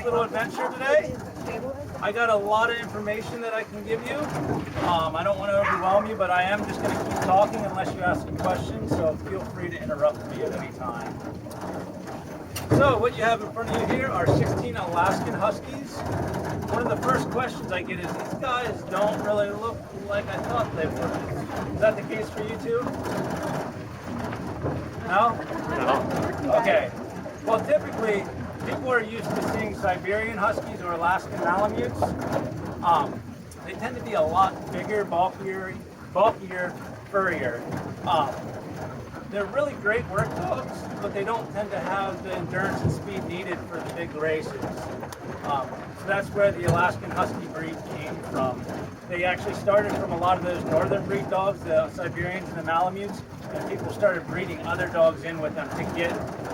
little adventure today. I got a lot of information that I can give you. I don't want to overwhelm you, but I am just going to keep talking unless you ask me questions, so feel free to interrupt me at any time. So what you have in front of you here are 16 Alaskan Huskies. One of the first questions I get is, these guys don't really look like I thought they would. Is that the case for you too? No? No. Okay. Well, typically, people are used to seeing Siberian Huskies or Alaskan Malamutes. They tend to be a lot bigger, bulkier, furrier. They're really great work dogs, but they don't tend to have the endurance and speed needed for the big races. So that's where the Alaskan Husky breed came from. They actually started from a lot of those northern breed dogs, the Siberians and the Malamutes, and people started breeding other dogs in with them to get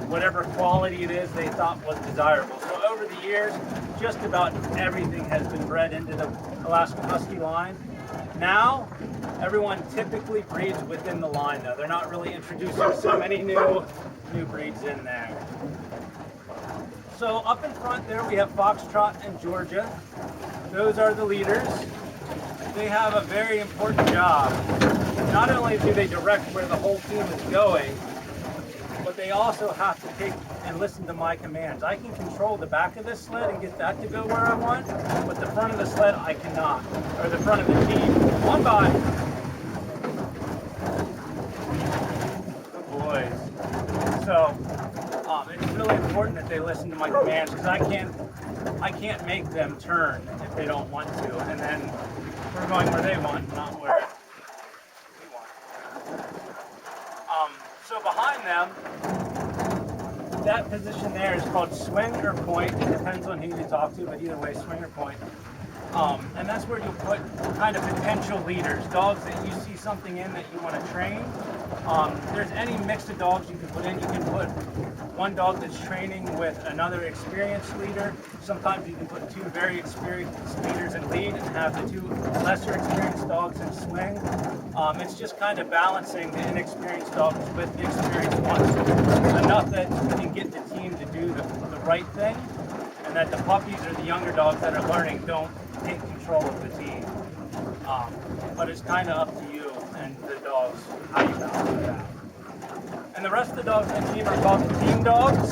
whatever quality it is they thought was desirable. So over the years, just about everything has been bred into the Alaskan Husky line. Now, everyone typically breeds within the line though. They're not really introducing so many new breeds in there. So up in front there we have Foxtrot and Georgia. Those are the leaders. They have a very important job. Not only do they direct where the whole team is going, but they also have to take and listen to my commands. I can control the back of this sled and get that to go where I want, but the front of the sled I cannot, or the front of the team. One by. Good boys. So it's really important that they listen to my commands because I can't make them turn if they don't want to, and then we're going where they want, not where we want. So behind them, that position there is called swing or point. It depends on who you talk to, but either way, swing or point. And that's where you'll put kind of potential leaders, dogs that you see something in that you want to train. There's any mix of dogs you can put in. You can put one dog that's training with another experienced leader. Sometimes you can put two very experienced leaders in lead and have the two lesser experienced dogs in swing. It's just kind of balancing the inexperienced dogs with the experienced ones enough that you can get the team to do the right thing, and that the puppies or the younger dogs that are learning don't take control of the team. But it's kind of up to you and the dogs how you balance that. And the rest of the dogs in the team are called the team dogs.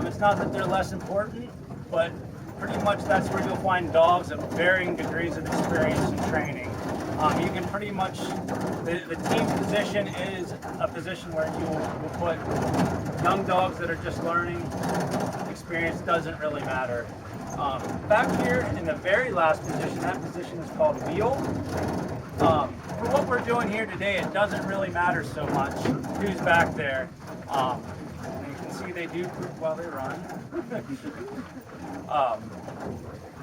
It's not that they're less important, but pretty much that's where you'll find dogs of varying degrees of experience and training. You can pretty much, the team position is a position where you will put young dogs that are just learning. Experience doesn't really matter. Back here in the very last position, that position is called wheel. For what we're doing here today, it doesn't really matter so much who's back there. And you can see they do poop while they run.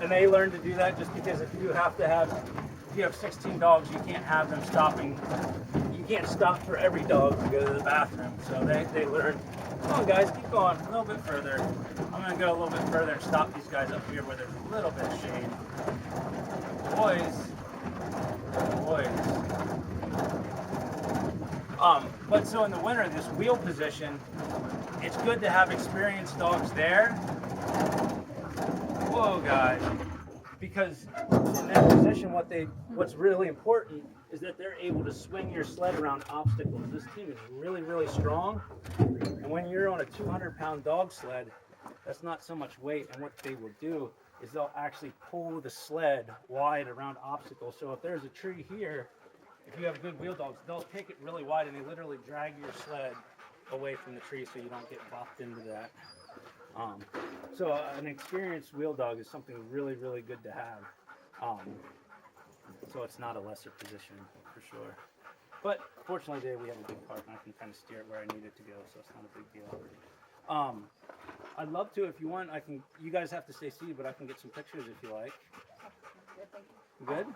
And they learn to do that just because if you have 16 dogs, you can't have them stopping. You can't stop for every dog to go to the bathroom. So they learn, come on guys, keep going a little bit further. I'm gonna go a little bit further and stop these guys up here where there's a little bit of shade. Boys. But so in the winter, this wheel position, it's good to have experienced dogs there. Whoa, guys. Because in that position, what's really important is that they're able to swing your sled around obstacles. This team is really, really strong. And when you're on a 200-pound dog sled, that's not so much weight. And what they will do is they'll actually pull the sled wide around obstacles. So if there's a tree here, if you have good wheel dogs, they'll take it really wide and they literally drag your sled away from the tree so you don't get bumped into that. So an experienced wheel dog is something really, really good to have. So it's not a lesser position for sure. But fortunately today we have a big park and I can kind of steer it where I need it to go, so it's not a big deal. I'd love to, if you want, you guys have to stay seated, but I can get some pictures if you like. Good, thank you. Good?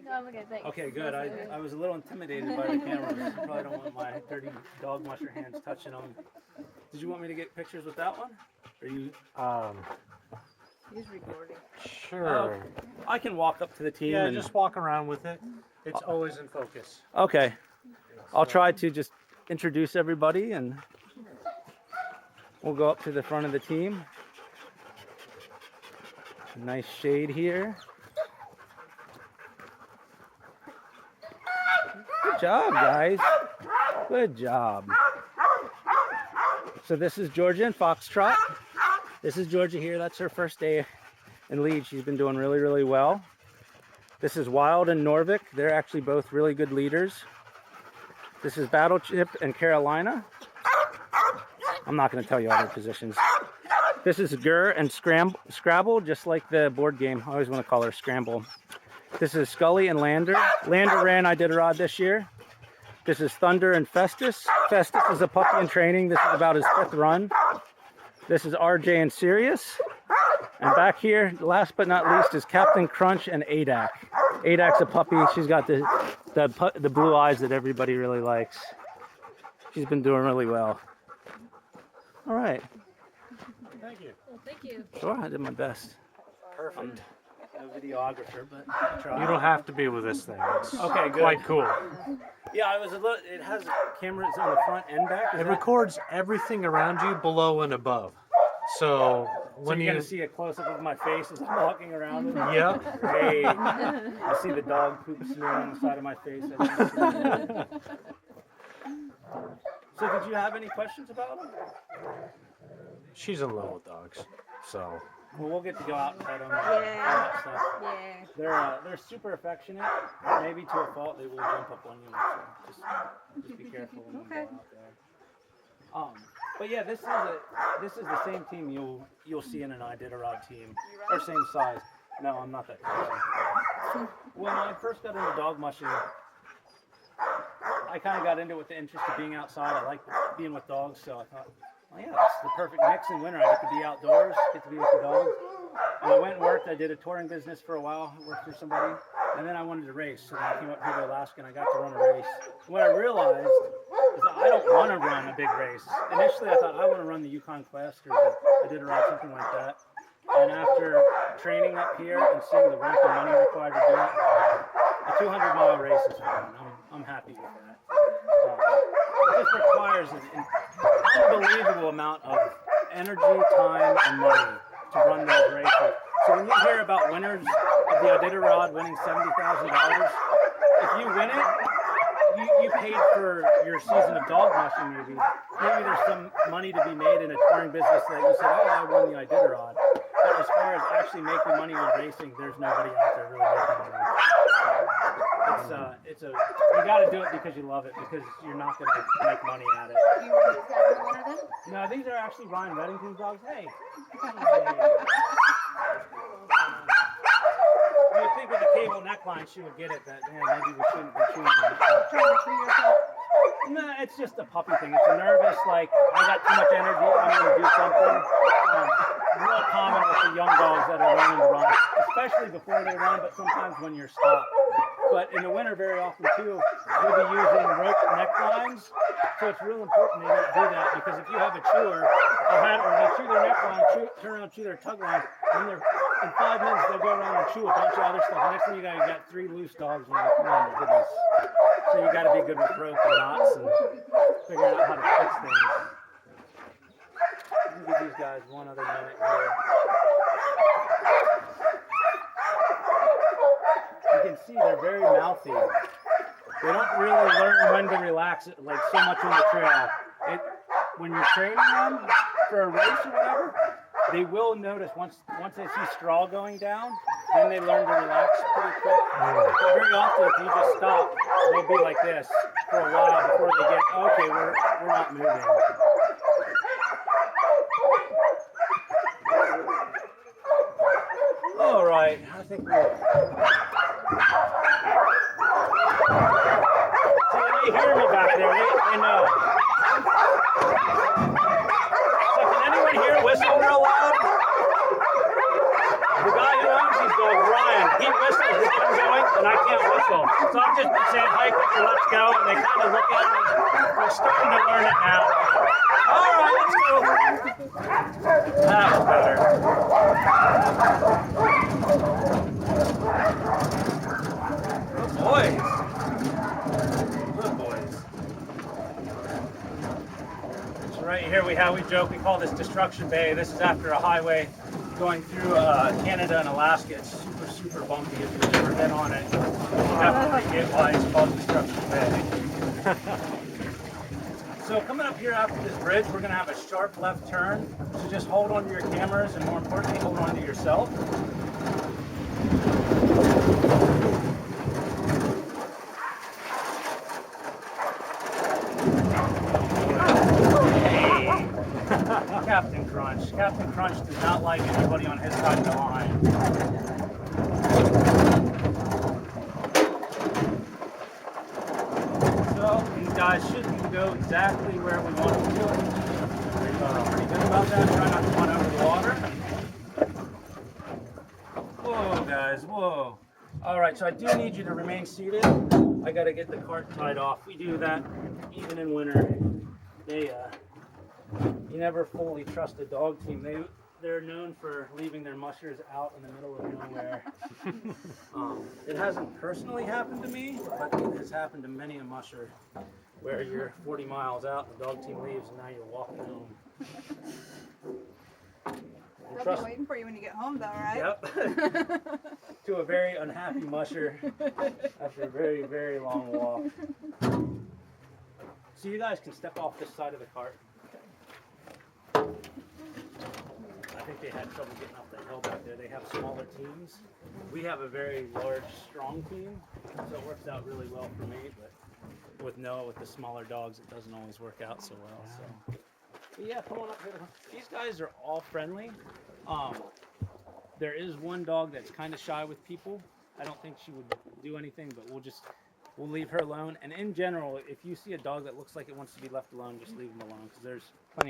No, I'm okay, thanks. Okay, good. I was a little intimidated by the cameras. You probably don't want my dirty dog musher hands touching them. Did you want me to get pictures with that one? Are you? He's recording. Sure. I can walk up to the team. Yeah, and just walk around with it. It's always in focus. Okay. I'll try to just introduce everybody and we'll go up to the front of the team. Nice shade here. Good job, guys. Good job. So this is Georgia in Foxtrot. This is Georgia here. That's her first day in lead. She's been doing really, really well. This is Wild and Norvik. They're actually both really good leaders. This is Battleship and Carolina. I'm not going to tell you all their positions. This is Gur and Scrabble, just like the board game. I always want to call her Scramble. This is Scully and Lander. Lander ran Iditarod this year. This is Thunder and Festus. Festus is a puppy in training. This is about his 5th run. This is RJ and Sirius. And back here, last but not least, is Captain Crunch and Adak. Adak's a puppy. She's got the blue eyes that everybody really likes. She's been doing really well. All right. Thank you. Well, thank you. Sure, I did my best. Perfect. No videographer, but I tried. You don't have to be with this thing. It's Okay, good. quite cool. Yeah, it has cameras on the front and back. It records everything around you below and above. So when you're you gonna see a close up of my face as I'm walking around. Yep. Great. I see the dog poop smear on the side of my face. So did you have any questions about them? She's in love with dogs. So Well, we'll get to go out and pet them. Yeah. Stuff. Yeah. They're super affectionate. Maybe to a fault, they will jump up on you. So just be careful when you go out there. But yeah, this is the same team you'll see in an Iditarod team, or same size. No, I'm not that crazy. When I first got into dog mushing, I kind of got into it with the interest of being outside. I like being with dogs, so I thought, well, yeah, it's the perfect mix in winter. I get to be outdoors, get to be with the dogs. And I went and worked. I did a touring business for a while, worked for somebody, and then I wanted to race. So then I came up here to Alaska and I got to run a race. And what I realized is that I don't want to run a big race. Initially, I thought I want to run the Yukon Quest or I did around something like that. And after training up here and seeing the work and money required to do it, a 200-mile race is fine. I'm happy with that. It just requires an unbelievable amount of energy, time, and money to run those races. So when you hear about winners of the Iditarod winning $70,000, if you win it, you paid for your season of dog mushing maybe. Maybe there's some money to be made in a touring business that you said, oh, I won the Iditarod. But as far as actually making money on racing, there's nobody out there really making money. You got to do it because you love it, because you're not going to make money at it. Do you want to have one of them? No, these are actually Ryan Reddington's dogs. Hey. You would think with the cable neckline she would get it, that maybe we shouldn't be chewing it. Trying to free yourself. No, it's just a puppy thing. It's a nervous, like, I got too much energy, I'm going to do something. Real common with the young dogs that are learning to run, especially before they run, but sometimes when you're stopped. But in the winter, very often too, you'll be using rope necklines. So it's real important they don't do that, because if you have a chewer, they chew their neckline, turn around, chew their tug line, and in 5 minutes they'll go around and chew a bunch of other stuff. Next thing you got 3 loose dogs, and you're like, oh my goodness. So you got to be good with rope and knots and figure out how to fix things. Let me give these guys one other minute here. You can see they're very mouthy. They don't really learn when to relax it, like so much on the trail. When you're training them for a race or whatever, they will notice once they see straw going down, then they learn to relax pretty quick. But very often, if you just stop, they'll be like this for a while before they get, okay, we're not moving. All right, I think we're... See, they hear me back there, they know. So can anyone hear whistle real loud? The guy who owns these dogs, Ryan, he whistles to get them going, and I can't whistle. So I'm just saying, hike it or let's go, and they kind of look at me. They're starting to learn it now. All right, let's go. That was better. Good boys. Good boys. So right here we joke, we call this Destruction Bay. This is after a highway going through Canada and Alaska. It's super, super bumpy. If you've never been on it, you definitely get why it's called Destruction Bay. So coming up here after this bridge, we're going to have a sharp left turn. So just hold on to your cameras and more importantly, hold on to yourself. Captain Crunch. Captain Crunch does not like anybody on his side of the line. So these guys should go exactly where we want them to go. Pretty good about that. Try not to run over the water. Whoa, guys, whoa. All right, so I do need you to remain seated. I got to get the cart tied off. We do that even in winter. You never fully trust a dog team. They're known for leaving their mushers out in the middle of nowhere. It hasn't personally happened to me, but it has happened to many a musher where you're 40 miles out, the dog team leaves, and now you're walking home. They'll be waiting for you when you get home, though, right? Yep. To a very unhappy musher after a very, very long walk. So you guys can step off this side of the cart. I think they had trouble getting up the hill back there. They have smaller teams. We have a very large, strong team, so it works out really well for me. But with the smaller dogs, it doesn't always work out so well. So, but yeah, come on up here. These guys are all friendly. There is one dog that's kind of shy with people. I don't think she would do anything, but we'll leave her alone. And in general, if you see a dog that looks like it wants to be left alone, just leave them alone because there's plenty